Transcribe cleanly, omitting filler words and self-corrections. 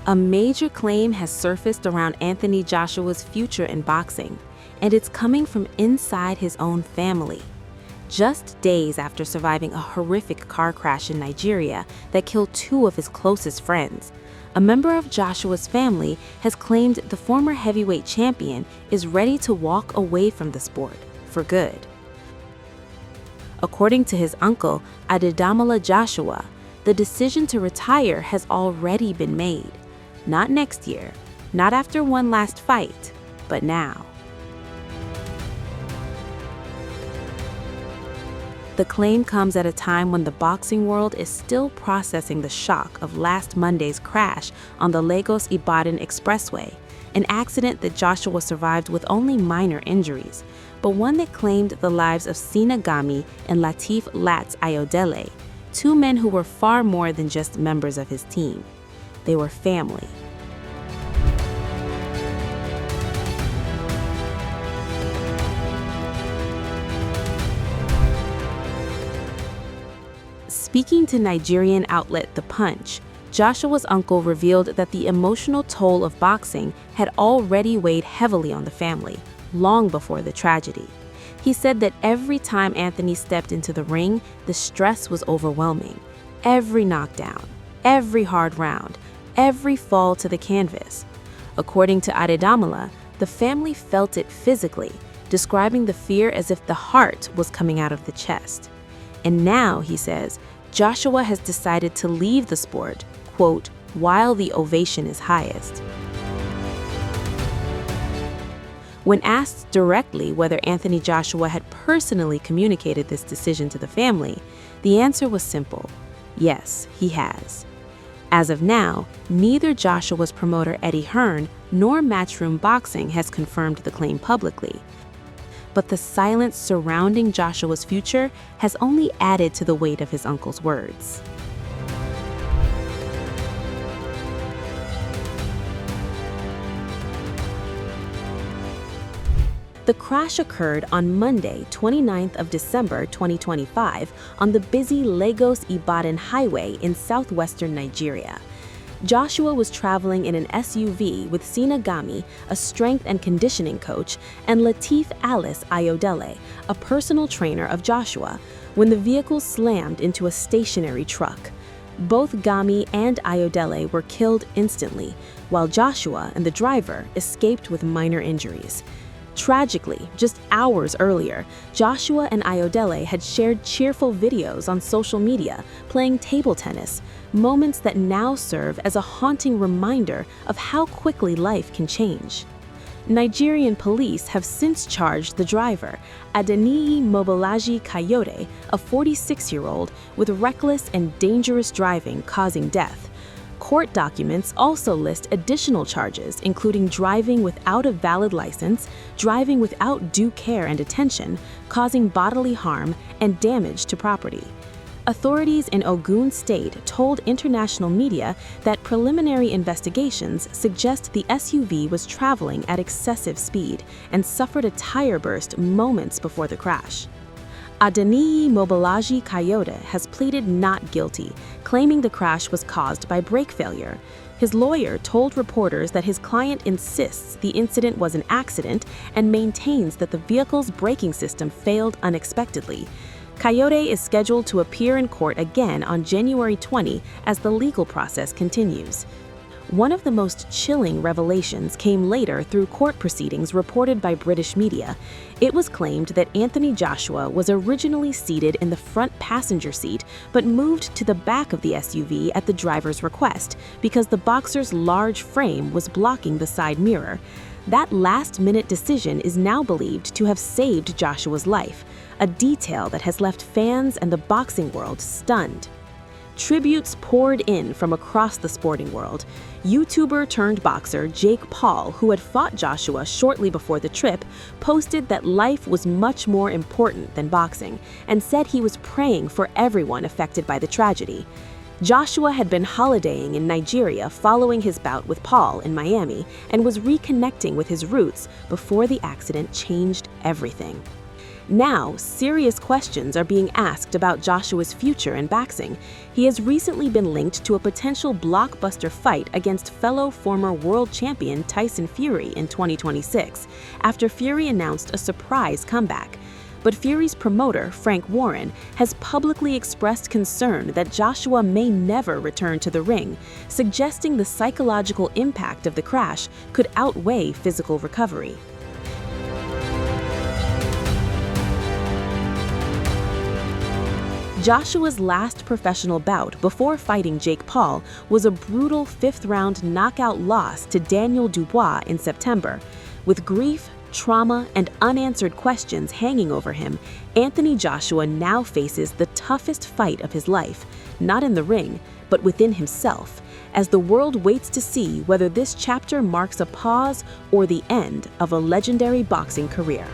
A major claim has surfaced around Anthony Joshua's future in boxing, and it's coming from inside his own family. Just days after surviving a horrific car crash in Nigeria that killed two of his closest friends, a member of Joshua's family has claimed the former heavyweight champion is ready to walk away from the sport for good. According to his uncle, Adedamola Joshua, the decision to retire has already been made. Not next year, not after one last fight, but now. The claim comes at a time when the boxing world is still processing the shock of last Monday's crash on the Lagos-Ibadan Expressway, an accident that Joshua survived with only minor injuries, but one that claimed the lives of Sina Gami and Lateef Lats Ayodele, two men who were far more than just members of his team. They were family. Speaking to Nigerian outlet The Punch, Joshua's uncle revealed that the emotional toll of boxing had already weighed heavily on the family, long before the tragedy. He said that every time Anthony stepped into the ring, the stress was overwhelming. Every knockdown, every hard round, every fall to the canvas. According to Adedamola, the family felt it physically, describing the fear as if the heart was coming out of the chest. And now, he says, Joshua has decided to leave the sport, quote, while the ovation is highest. When asked directly whether Anthony Joshua had personally communicated this decision to the family, the answer was simple. Yes, he has. As of now, neither Joshua's promoter Eddie Hearn nor Matchroom Boxing has confirmed the claim publicly. But the silence surrounding Joshua's future has only added to the weight of his uncle's words. The crash occurred on Monday, 29th of December 2025, on the busy Lagos-Ibadan highway in southwestern Nigeria. Joshua was traveling in an SUV with Sina Gami, a strength and conditioning coach, and Lateef Alice Ayodele, a personal trainer of Joshua, when the vehicle slammed into a stationary truck. Both Gami and Ayodele were killed instantly, while Joshua and the driver escaped with minor injuries. Tragically, just hours earlier, Joshua and Ayodele had shared cheerful videos on social media playing table tennis, moments that now serve as a haunting reminder of how quickly life can change. Nigerian police have since charged the driver, Adeniyi Mobolaji Kayode, a 46-year-old, with reckless and dangerous driving causing death. Court documents also list additional charges, including driving without a valid license, driving without due care and attention, causing bodily harm, and damage to property. Authorities in Ogun State told international media that preliminary investigations suggest the SUV was traveling at excessive speed and suffered a tire burst moments before the crash. Adeniyi Mobolaji Kayode has pleaded not guilty, claiming the crash was caused by brake failure. His lawyer told reporters that his client insists the incident was an accident and maintains that the vehicle's braking system failed unexpectedly. Kayode is scheduled to appear in court again on January 20 as the legal process continues. One of the most chilling revelations came later through court proceedings reported by British media. It was claimed that Anthony Joshua was originally seated in the front passenger seat but moved to the back of the SUV at the driver's request because the boxer's large frame was blocking the side mirror. That last-minute decision is now believed to have saved Joshua's life, a detail that has left fans and the boxing world stunned. Tributes poured in from across the sporting world. YouTuber turned boxer Jake Paul, who had fought Joshua shortly before the trip, posted that life was much more important than boxing and said he was praying for everyone affected by the tragedy. Joshua had been holidaying in Nigeria following his bout with Paul in Miami and was reconnecting with his roots before the accident changed everything. Now, serious questions are being asked about Joshua's future in boxing. He has recently been linked to a potential blockbuster fight against fellow former world champion Tyson Fury in 2026, after Fury announced a surprise comeback. But Fury's promoter, Frank Warren, has publicly expressed concern that Joshua may never return to the ring, suggesting the psychological impact of the crash could outweigh physical recovery. Joshua's last professional bout before fighting Jake Paul was a brutal fifth-round knockout loss to Daniel Dubois in September. With grief, trauma, and unanswered questions hanging over him, Anthony Joshua now faces the toughest fight of his life, not in the ring, but within himself, as the world waits to see whether this chapter marks a pause or the end of a legendary boxing career.